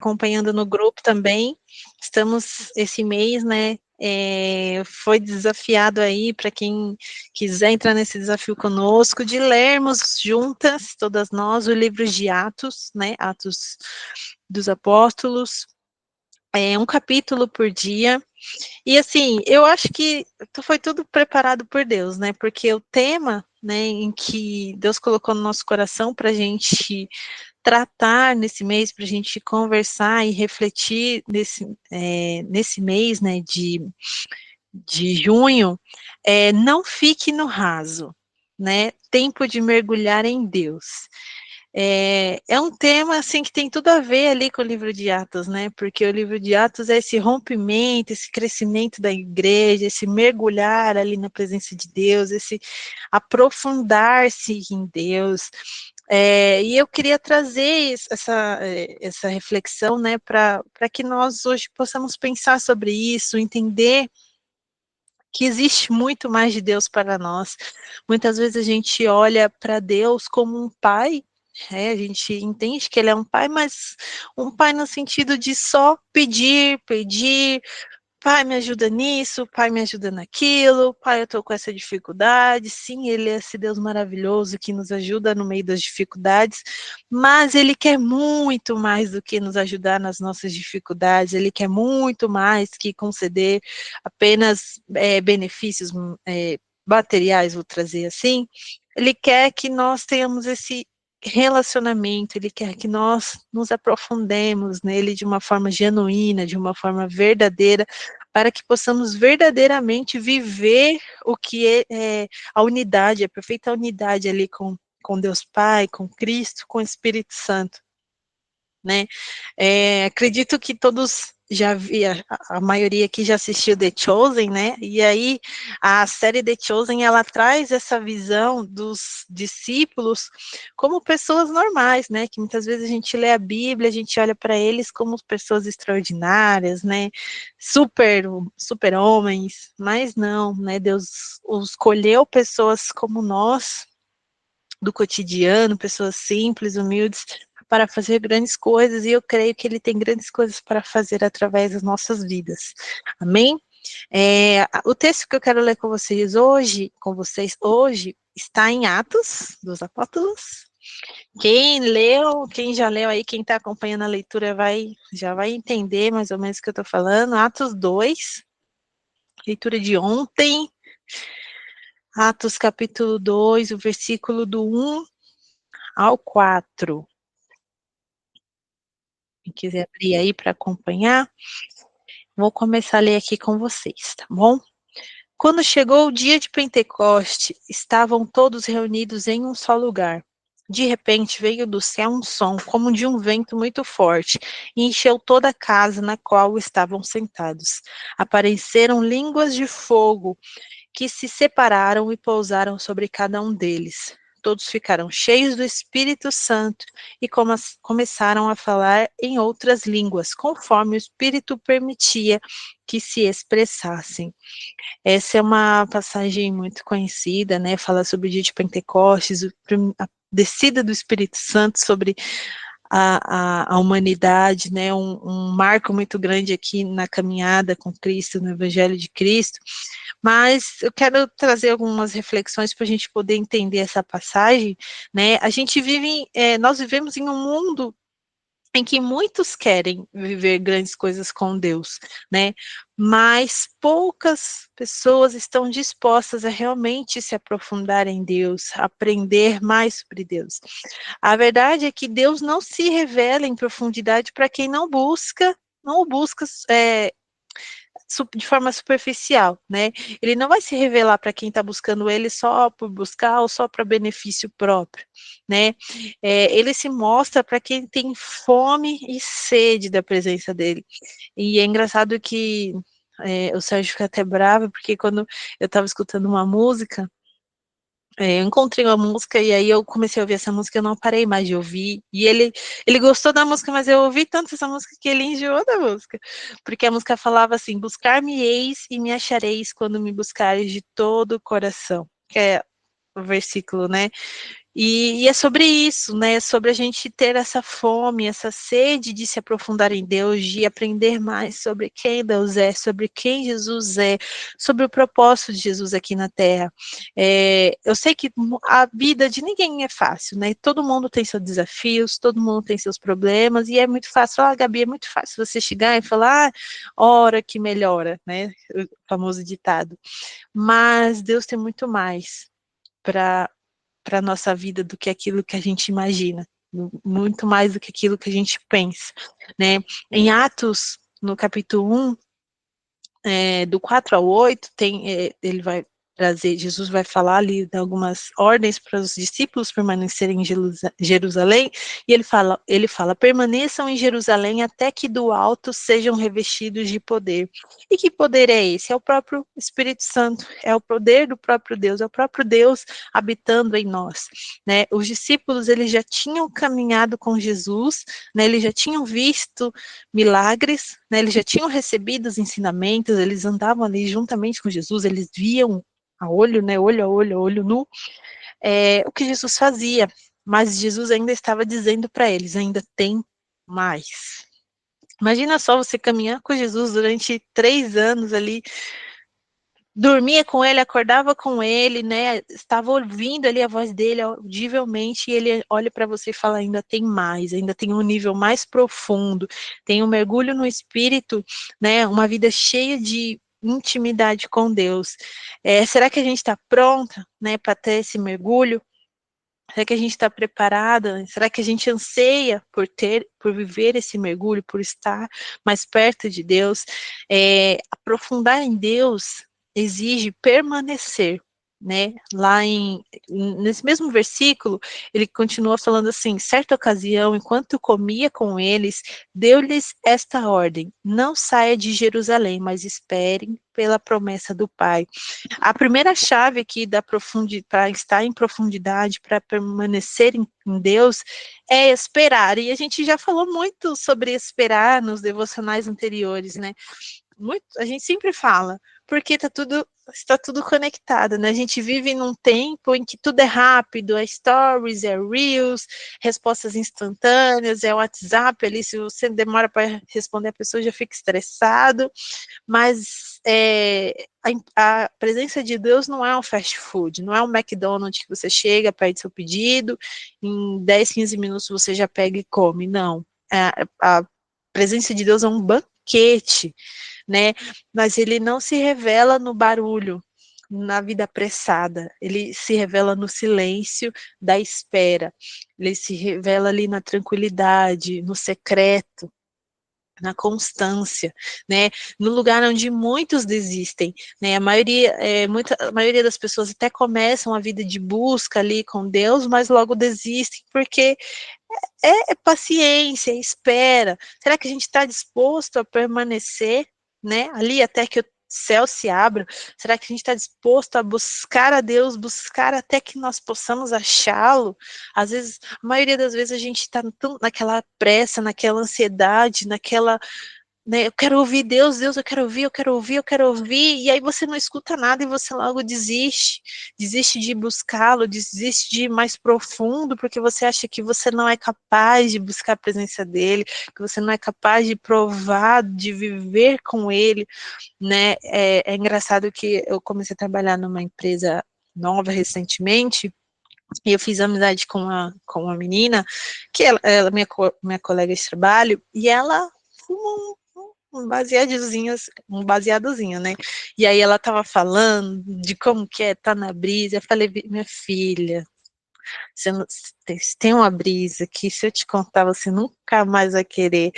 acompanhando no grupo também. Estamos esse mês, né? Foi desafiado aí para quem quiser entrar nesse desafio conosco, de lermos juntas, todas nós, o livro de Atos, né? Atos dos Apóstolos, um capítulo por dia. E assim, eu acho que foi tudo preparado por Deus, né? Porque o tema, né, em que Deus colocou no nosso coração para a gente tratar nesse mês, para a gente conversar e refletir nesse mês, né, de junho, não fique no raso, né? Tempo de mergulhar em Deus. Um tema assim que tem tudo a ver ali com o livro de Atos, né? Porque o livro de Atos é esse rompimento, esse crescimento da igreja, esse mergulhar ali na presença de Deus, esse aprofundar-se em Deus. E eu queria trazer essa reflexão, né, para que nós hoje possamos pensar sobre isso, entender que existe muito mais de Deus para nós. Muitas vezes a gente olha para Deus como um pai, a gente entende que ele é um pai, mas um pai no sentido de só pedir, pedir, pai me ajuda nisso, pai me ajuda naquilo, pai eu estou com essa dificuldade. Sim, ele é esse Deus maravilhoso que nos ajuda no meio das dificuldades, mas ele quer muito mais do que nos ajudar nas nossas dificuldades, ele quer muito mais que conceder apenas benefícios materiais, vou trazer assim. Ele quer que nós tenhamos esse relacionamento, ele quer que nós nos aprofundemos nele de uma forma genuína, de uma forma verdadeira, para que possamos verdadeiramente viver o que é a unidade, a perfeita unidade ali com Deus Pai, com Cristo, com o Espírito Santo, né? Acredito que todos já vi, a maioria aqui já assistiu The Chosen, né? E aí a série The Chosen, ela traz essa visão dos discípulos como pessoas normais, né? Que muitas vezes a gente lê a Bíblia, a gente olha para eles como pessoas extraordinárias, né? Super homens, mas não, né? Deus escolheu pessoas como nós, do cotidiano, pessoas simples, humildes, para fazer grandes coisas, e eu creio que ele tem grandes coisas para fazer através das nossas vidas. Amém? O texto que eu quero ler com vocês hoje, está em Atos dos Apóstolos. Quem já leu aí, quem está acompanhando a leitura já vai entender mais ou menos o que eu estou falando. Atos 2, leitura de ontem. Atos capítulo 2, o versículo do 1 ao 4. Quem quiser abrir aí para acompanhar, vou começar a ler aqui com vocês, tá bom? Quando chegou o dia de Pentecoste, estavam todos reunidos em um só lugar. De repente veio do céu um som, como de um vento muito forte, e encheu toda a casa na qual estavam sentados. Apareceram línguas de fogo que se separaram e pousaram sobre cada um deles. Todos ficaram cheios do Espírito Santo e começaram a falar em outras línguas, conforme o Espírito permitia que se expressassem. Essa é uma passagem muito conhecida, né? Fala sobre o dia de Pentecostes, a descida do Espírito Santo sobre a humanidade, né? Um marco muito grande aqui na caminhada com Cristo, no Evangelho de Cristo. Mas eu quero trazer algumas reflexões para a gente poder entender essa passagem, né? Nós vivemos em um mundo em que muitos querem viver grandes coisas com Deus, né? Mas poucas pessoas estão dispostas a realmente se aprofundar em Deus, aprender mais sobre Deus. A verdade é que Deus não se revela em profundidade para quem não o busca de forma superficial, né? Ele não vai se revelar para quem está buscando ele só por buscar ou só para benefício próprio, né? Ele se mostra para quem tem fome e sede da presença dele. E é engraçado que o Sérgio fica até bravo, porque quando eu estava escutando uma música, eu encontrei uma música e aí eu comecei a ouvir essa música, eu não parei mais de ouvir, e ele gostou da música, mas eu ouvi tanto essa música que ele enjoou da música, porque a música falava assim: buscar-me-eis e me achareis quando me buscareis de todo o coração, que é o versículo, né? E é sobre isso, né? É sobre a gente ter essa fome, essa sede de se aprofundar em Deus, de aprender mais sobre quem Deus é, sobre quem Jesus é, sobre o propósito de Jesus aqui na Terra. Eu sei que a vida de ninguém é fácil, né? Todo mundo tem seus desafios, todo mundo tem seus problemas, e é muito fácil, Gabi, é muito fácil você chegar e falar, ora que melhora, né? O famoso ditado. Mas Deus tem muito mais para a nossa vida do que aquilo que a gente imagina, muito mais do que aquilo que a gente pensa, né? Em Atos, no capítulo 1, do 4 ao 8, ele vai trazer, Jesus vai falar ali de algumas ordens para os discípulos permanecerem em Jerusalém, e ele fala, permaneçam em Jerusalém até que do alto sejam revestidos de poder. E que poder é esse? É o próprio Espírito Santo, é o poder do próprio Deus, é o próprio Deus habitando em nós, né? Os discípulos, eles já tinham caminhado com Jesus, né? Eles já tinham visto milagres, né? Eles já tinham recebido os ensinamentos, eles andavam ali juntamente com Jesus, eles viam a olho, né, olho a olho, a olho nu, o que Jesus fazia, mas Jesus ainda estava dizendo para eles, ainda tem mais. Imagina só você caminhar com Jesus durante 3 anos ali, dormia com ele, acordava com ele, né, estava ouvindo ali a voz dele audivelmente, e ele olha para você e fala, ainda tem mais, ainda tem um nível mais profundo, tem um mergulho no Espírito, né, uma vida cheia de intimidade com Deus. Será que a gente está pronta, né, para ter esse mergulho? Será que a gente está preparada? Será que a gente anseia por viver esse mergulho, por estar mais perto de Deus? Aprofundar em Deus exige permanecer, né? Nesse mesmo versículo, ele continua falando assim: certa ocasião, enquanto comia com eles, deu-lhes esta ordem: não saia de Jerusalém, mas esperem pela promessa do Pai. A primeira chave aqui para estar em profundidade, para permanecer em Deus, é esperar. E a gente já falou muito sobre esperar nos devocionais anteriores, né? A gente sempre fala, porque está tudo conectado, né? A gente vive num tempo em que tudo é rápido, é stories, é reels, respostas instantâneas, é WhatsApp ali, se você demora para responder, a pessoa já fica estressado, mas a presença de Deus não é um fast food, não é um McDonald's que você chega, pede seu pedido, em 10, 15 minutos você já pega e come, não. A presença de Deus é um banquete, né? Mas ele não se revela no barulho, na vida apressada, ele se revela no silêncio da espera, ele se revela ali na tranquilidade, no secreto, na constância, né, no lugar onde muitos desistem, né, a maioria das pessoas até começam a vida de busca ali com Deus, mas logo desistem, porque é paciência, é espera. Será que a gente está disposto a permanecer, né, ali até que o céu se abra? Será que a gente está disposto a buscar a Deus, buscar até que nós possamos achá-lo? Às vezes, a maioria das vezes a gente está naquela pressa, naquela ansiedade, né, eu quero ouvir Deus, Deus, eu quero ouvir, eu quero ouvir, eu quero ouvir, e aí você não escuta nada e você logo desiste de buscá-lo, desiste de ir mais profundo, porque você acha que você não é capaz de buscar a presença dele, que você não é capaz de provar, de viver com ele, né? É engraçado que eu comecei a trabalhar numa empresa nova recentemente, e eu fiz amizade com uma menina, que ela é minha colega de trabalho, e ela fuma um baseadozinho, né? E aí ela tava falando de como que é estar na brisa. Eu falei, minha filha, você não, tem uma brisa que se eu te contar, você nunca mais vai querer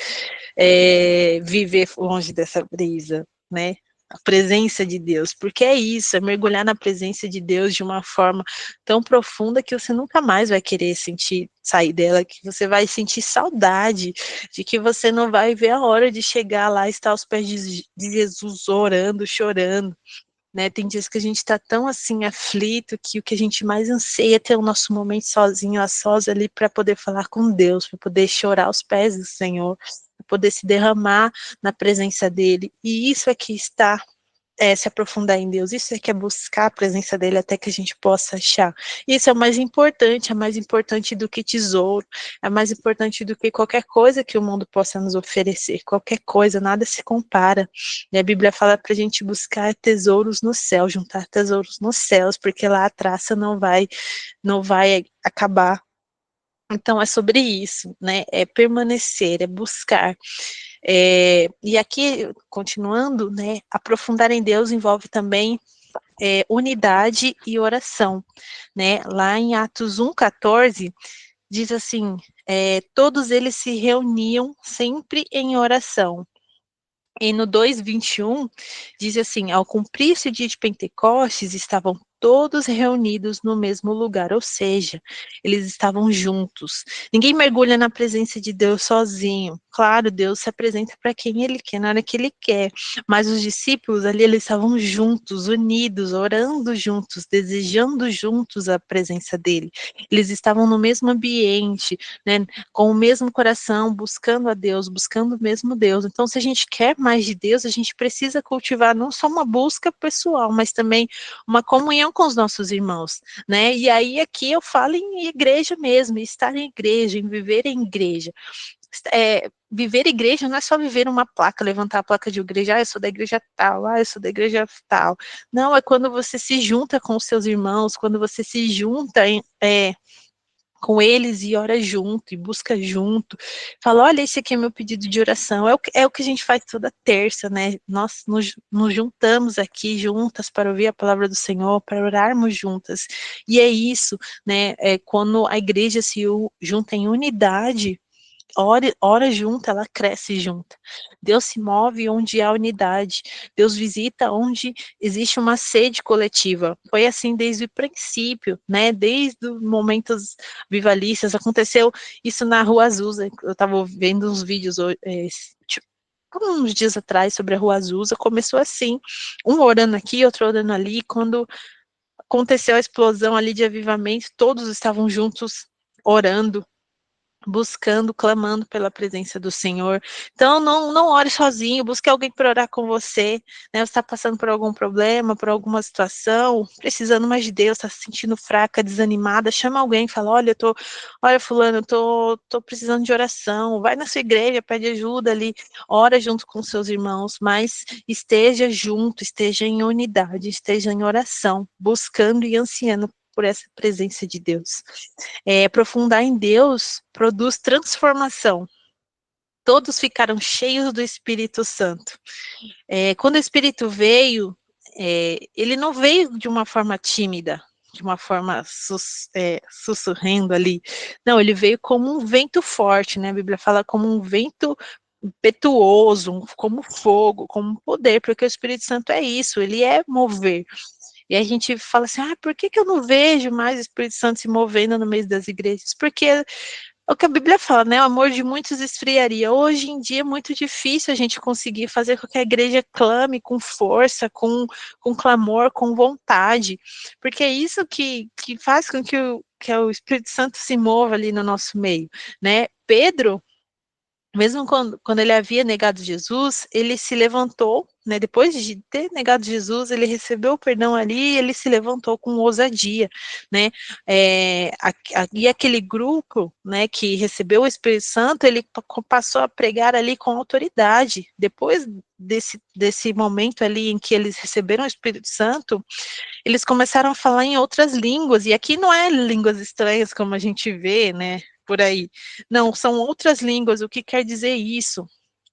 viver longe dessa brisa, né? A presença de Deus, porque é isso, é mergulhar na presença de Deus de uma forma tão profunda que você nunca mais vai querer sair dela, que você vai sentir saudade, de que você não vai ver a hora de chegar lá e estar aos pés de Jesus orando, chorando, né? Tem dias que a gente está tão assim aflito que o que a gente mais anseia é ter o nosso momento sozinho, a sós ali, para poder falar com Deus, para poder chorar aos pés do Senhor, para poder se derramar na presença dele. E isso é que se aprofundar em Deus, isso é que é buscar a presença dele até que a gente possa achar. Isso é o mais importante, é mais importante do que tesouro, é mais importante do que qualquer coisa que o mundo possa nos oferecer, qualquer coisa, nada se compara. E a Bíblia fala para a gente buscar tesouros no céu, juntar tesouros nos céus, porque lá a traça não vai acabar. Então é sobre isso, né? É permanecer, é buscar. E aqui, continuando, né? Aprofundar em Deus envolve também unidade e oração, né? Lá em Atos 1:14 diz assim: todos eles se reuniam sempre em oração. E no 2:21 diz assim: ao cumprir-se o dia de Pentecostes, estavam todos reunidos no mesmo lugar, ou seja, eles estavam juntos. Ninguém mergulha na presença de Deus sozinho. Claro, Deus se apresenta para quem Ele quer, na hora que Ele quer. Mas os discípulos ali, eles estavam juntos, unidos, orando juntos, desejando juntos a presença dEle. Eles estavam no mesmo ambiente, né, com o mesmo coração, buscando a Deus, buscando o mesmo Deus. Então, se a gente quer mais de Deus, a gente precisa cultivar não só uma busca pessoal, mas também uma comunhão com os nossos irmãos, né? E aí aqui eu falo em igreja mesmo, estar em igreja, em viver em igreja. Viver igreja não é só viver uma placa, levantar a placa de igreja, eu sou da igreja tal, eu sou da igreja tal. Não, é quando você se junta com os seus irmãos, quando você se junta com eles e ora junto, e busca junto, fala, olha, esse aqui é meu pedido de oração, é o que a gente faz toda terça, né, nós nos juntamos aqui juntas para ouvir a palavra do Senhor, para orarmos juntas, e é isso, né, quando a igreja se junta em unidade, ora junto, ela cresce junto. Deus se move onde há unidade. Deus visita onde existe uma sede coletiva. Foi assim desde o princípio, né? Desde os momentos vivalistas. Aconteceu isso na Rua Azusa. Eu estava vendo uns vídeos tipo, uns dias atrás sobre a Rua Azusa. Começou assim, um orando aqui, outro orando ali. Quando aconteceu a explosão ali de avivamento, todos estavam juntos orando, buscando, clamando pela presença do Senhor. Então, não ore sozinho, busque alguém para orar com você, né? Você está passando por algum problema, por alguma situação, precisando mais de Deus, está se sentindo fraca, desanimada, chama alguém, fala, olha, fulano, tô precisando de oração, vai na sua igreja, pede ajuda ali, ora junto com seus irmãos, mas esteja junto, esteja em unidade, esteja em oração, buscando e ansiando por essa presença de Deus. Aprofundar em Deus produz transformação. Todos ficaram cheios do Espírito Santo. Quando o Espírito veio, ele não veio de uma forma tímida, de uma forma sussurrando ali. Não, ele veio como um vento forte, né? A Bíblia fala como um vento impetuoso, como fogo, como poder, porque o Espírito Santo é isso, ele é mover. E a gente fala assim, por que eu não vejo mais o Espírito Santo se movendo no meio das igrejas? Porque é o que a Bíblia fala, né? O amor de muitos esfriaria. Hoje em dia é muito difícil a gente conseguir fazer com que a igreja clame com força, com clamor, com vontade. Porque é isso que faz com que o Espírito Santo se mova ali no nosso meio, né? Pedro, mesmo quando ele havia negado Jesus, ele se levantou, né, depois de ter negado Jesus, ele recebeu o perdão ali, e ele se levantou com ousadia, né, e aquele grupo, né, que recebeu o Espírito Santo, ele passou a pregar ali com autoridade, depois desse momento ali em que eles receberam o Espírito Santo, eles começaram a falar em outras línguas, e aqui não é línguas estranhas como a gente vê, né, por aí. Não, são outras línguas. O que quer dizer isso?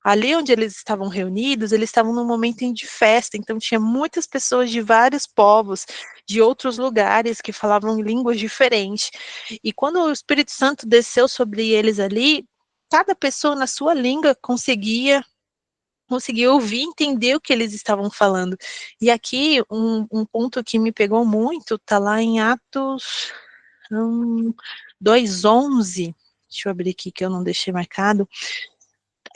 Ali onde eles estavam reunidos, eles estavam num momento de festa, então tinha muitas pessoas de vários povos, de outros lugares, que falavam línguas diferentes. E quando o Espírito Santo desceu sobre eles ali, cada pessoa na sua língua conseguia ouvir, entender o que eles estavam falando. E aqui, um ponto que me pegou muito, está lá em Atos 2:11, deixa eu abrir aqui que eu não deixei marcado,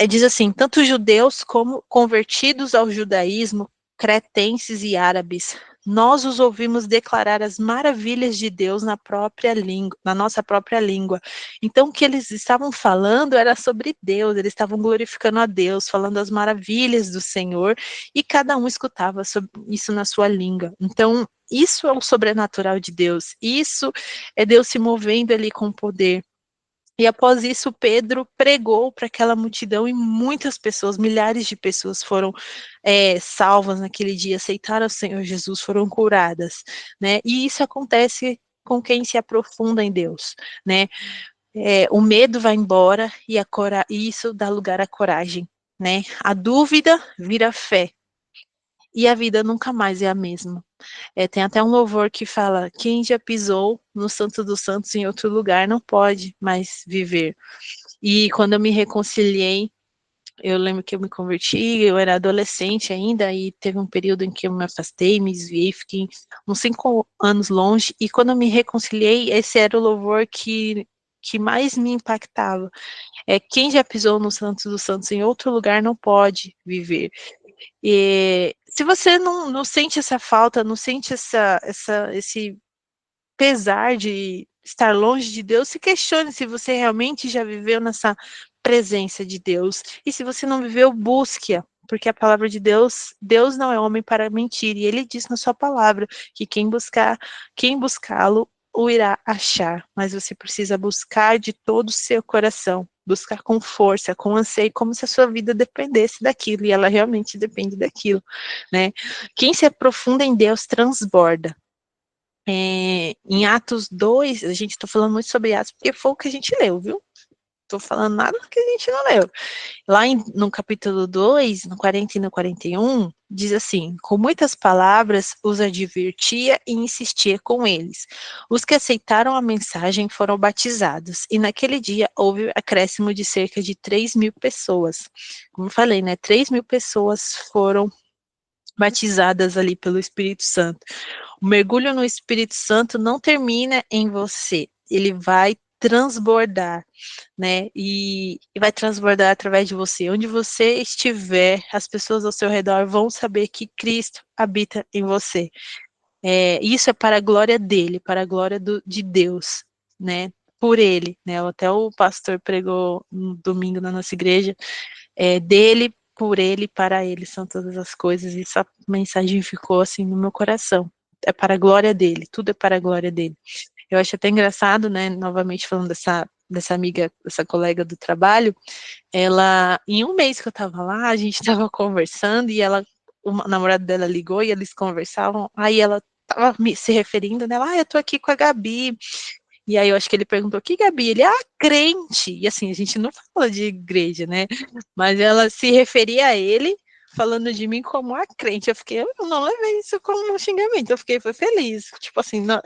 diz assim, tanto judeus como convertidos ao judaísmo, cretenses e árabes, nós os ouvimos declarar as maravilhas de Deus na própria língua, na nossa própria língua. Então, o que eles estavam falando era sobre Deus, eles estavam glorificando a Deus, falando as maravilhas do Senhor, e cada um escutava isso na sua língua. Então, isso é o sobrenatural de Deus, isso é Deus se movendo ali com poder. E após isso, Pedro pregou para aquela multidão e muitas pessoas, milhares de pessoas foram salvas naquele dia, aceitaram o Senhor Jesus, foram curadas, né? E isso acontece com quem se aprofunda em Deus, né? O medo vai embora e isso dá lugar à coragem, né? A dúvida vira fé e a vida nunca mais é a mesma. Tem até um louvor que fala: quem já pisou no Santo dos Santos em outro lugar não pode mais viver. E quando eu me reconciliei, eu lembro que eu me converti, eu era adolescente ainda, e teve um período em que eu me afastei, me desviei, fiquei uns 5 anos longe, e quando eu me reconciliei, esse era o louvor que mais me impactava. Quem já pisou no Santo dos Santos em outro lugar não pode viver. E se você não sente essa falta, não sente esse pesar de estar longe de Deus, se questione se você realmente já viveu nessa presença de Deus. E se você não viveu, busque-a, porque a palavra de Deus, Deus não é homem para mentir, e ele diz na sua palavra que quem buscá-lo o irá achar, mas você precisa buscar de todo o seu coração, buscar com força, com anseio, como se a sua vida dependesse daquilo, e ela realmente depende daquilo, né? Quem se aprofunda em Deus transborda. Em Atos 2, a gente está falando muito sobre Atos, porque foi o que a gente leu, viu? Estou falando nada que a gente não leu. Lá no capítulo 2, no 40 e no 41, diz assim: com muitas palavras os advertia e insistia com eles. Os que aceitaram a mensagem foram batizados, e naquele dia houve acréscimo de cerca de 3.000 pessoas. Como eu falei, né? 3.000 pessoas foram batizadas ali pelo Espírito Santo. O mergulho no Espírito Santo não termina em você, ele vai transbordar, né? E vai transbordar através de você. Onde você estiver, as pessoas ao seu redor vão saber que Cristo habita em você. Isso é para a glória dele, para a glória de Deus, né? Por ele, né? Até o pastor pregou no domingo na nossa igreja, dele, por ele, para ele são todas as coisas. E essa mensagem ficou assim no meu coração. É para a glória dele, tudo é para a glória dele. Eu acho até engraçado, né? Novamente falando dessa amiga, dessa colega do trabalho, ela, em um mês que eu estava lá, a gente estava conversando e o namorado dela ligou e eles conversavam, aí ela estava se referindo, né? Eu tô aqui com a Gabi. E aí eu acho que ele perguntou: que Gabi? Ele, crente. E assim, a gente não fala de igreja, né? Mas ela se referia a ele, falando de mim como a crente. Eu não levei isso como um xingamento, foi feliz. Tipo assim, não,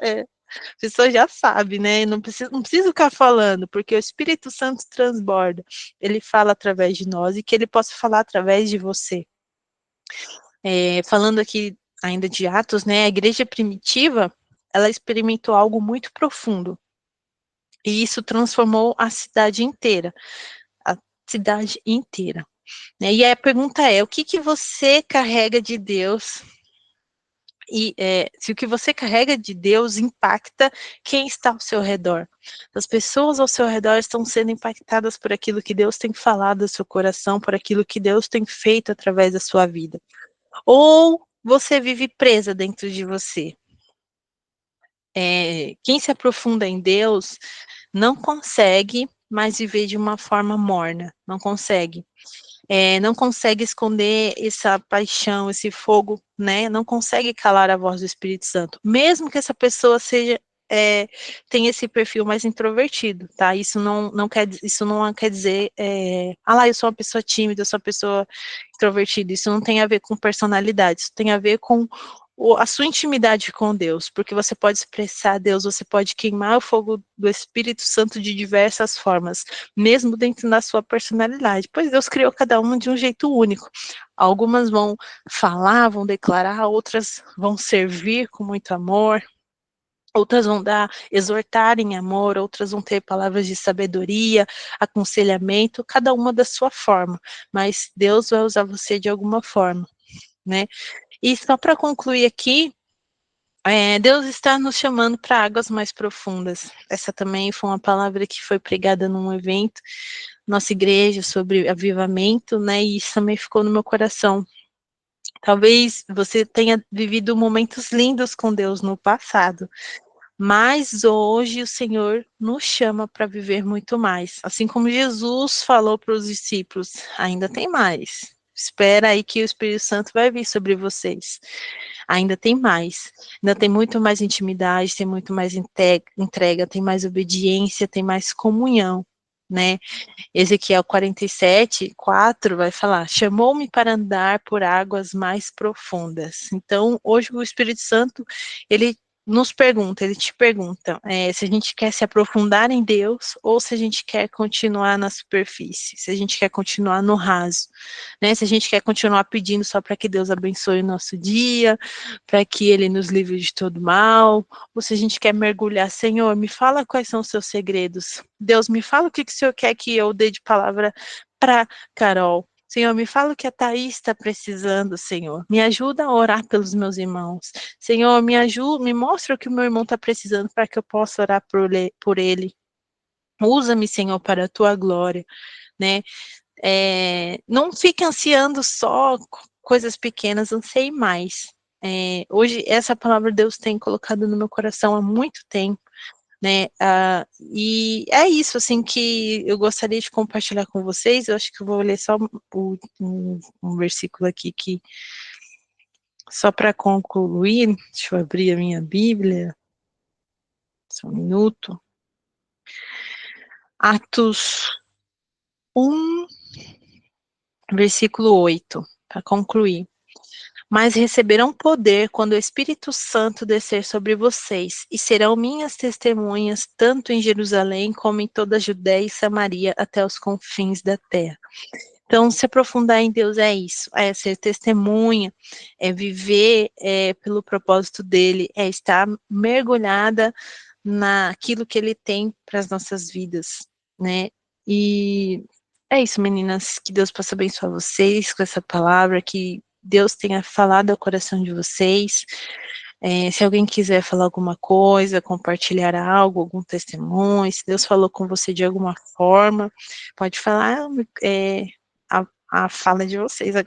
a pessoa já sabe, né? Não preciso ficar falando, porque o Espírito Santo transborda. Ele fala através de nós e que ele possa falar através de você. Falando aqui ainda de Atos, né? A igreja primitiva, ela experimentou algo muito profundo. E isso transformou a cidade inteira. A cidade inteira. Né? E aí a pergunta é: o que você carrega de Deus? E se o que você carrega de Deus impacta quem está ao seu redor. As pessoas ao seu redor estão sendo impactadas por aquilo que Deus tem falado ao seu coração, por aquilo que Deus tem feito através da sua vida. Ou você vive presa dentro de você. Quem se aprofunda em Deus não consegue mais viver de uma forma morna, não consegue. Não consegue esconder essa paixão, esse fogo, né? Não consegue calar a voz do Espírito Santo, mesmo que essa pessoa tenha esse perfil mais introvertido, tá? Isso não quer dizer, eu sou uma pessoa tímida, eu sou uma pessoa introvertida. Isso não tem a ver com personalidade, isso tem a ver com a sua intimidade com Deus, porque você pode expressar a Deus, você pode queimar o fogo do Espírito Santo de diversas formas, mesmo dentro da sua personalidade, pois Deus criou cada uma de um jeito único. Algumas vão falar, vão declarar, outras vão servir com muito amor, outras vão exortar em amor, outras vão ter palavras de sabedoria, aconselhamento, cada uma da sua forma, mas Deus vai usar você de alguma forma, né? E só para concluir aqui, Deus está nos chamando para águas mais profundas. Essa também foi uma palavra que foi pregada num evento, nossa igreja, sobre avivamento, né? E isso também ficou no meu coração. Talvez você tenha vivido momentos lindos com Deus no passado, mas hoje o Senhor nos chama para viver muito mais. Assim como Jesus falou para os discípulos, ainda tem mais. Espera aí que o Espírito Santo vai vir sobre vocês. Ainda tem mais. Ainda tem muito mais intimidade, tem muito mais entrega, tem mais obediência, tem mais comunhão, né? Ezequiel 47:4 vai falar: chamou-me para andar por águas mais profundas. Então, hoje o Espírito Santo, ele nos pergunta, ele te pergunta se a gente quer se aprofundar em Deus ou se a gente quer continuar na superfície, se a gente quer continuar no raso, né? Se a gente quer continuar pedindo só para que Deus abençoe o nosso dia, para que Ele nos livre de todo mal, ou se a gente quer mergulhar, Senhor, me fala quais são os seus segredos. Deus, me fala o que o Senhor quer que eu dê de palavra para Carol. Senhor, me fala o que a Thaís está precisando, Senhor. Me ajuda a orar pelos meus irmãos. Senhor, me ajuda, me mostra o que o meu irmão está precisando para que eu possa orar por ele. Usa-me, Senhor, para a tua glória, né? Não fique ansiando só coisas pequenas, anseie mais. Hoje, essa palavra Deus tem colocado no meu coração há muito tempo, né? E é isso, assim, que eu gostaria de compartilhar com vocês. Eu acho que eu vou ler só um versículo aqui, que só para concluir, deixa eu abrir a minha Bíblia, só um minuto. Atos 1, versículo 8, para concluir. Mas receberão poder quando o Espírito Santo descer sobre vocês, e serão minhas testemunhas, tanto em Jerusalém como em toda a Judéia e Samaria, até os confins da terra. Então, se aprofundar em Deus é isso, é ser testemunha, é viver pelo propósito dele, é estar mergulhada naquilo que ele tem para as nossas vidas, né? E é isso, meninas, que Deus possa abençoar vocês com essa palavra, que Deus tenha falado ao coração de vocês. Se alguém quiser falar alguma coisa, compartilhar algo, algum testemunho, se Deus falou com você de alguma forma, pode falar, a fala de vocês agora.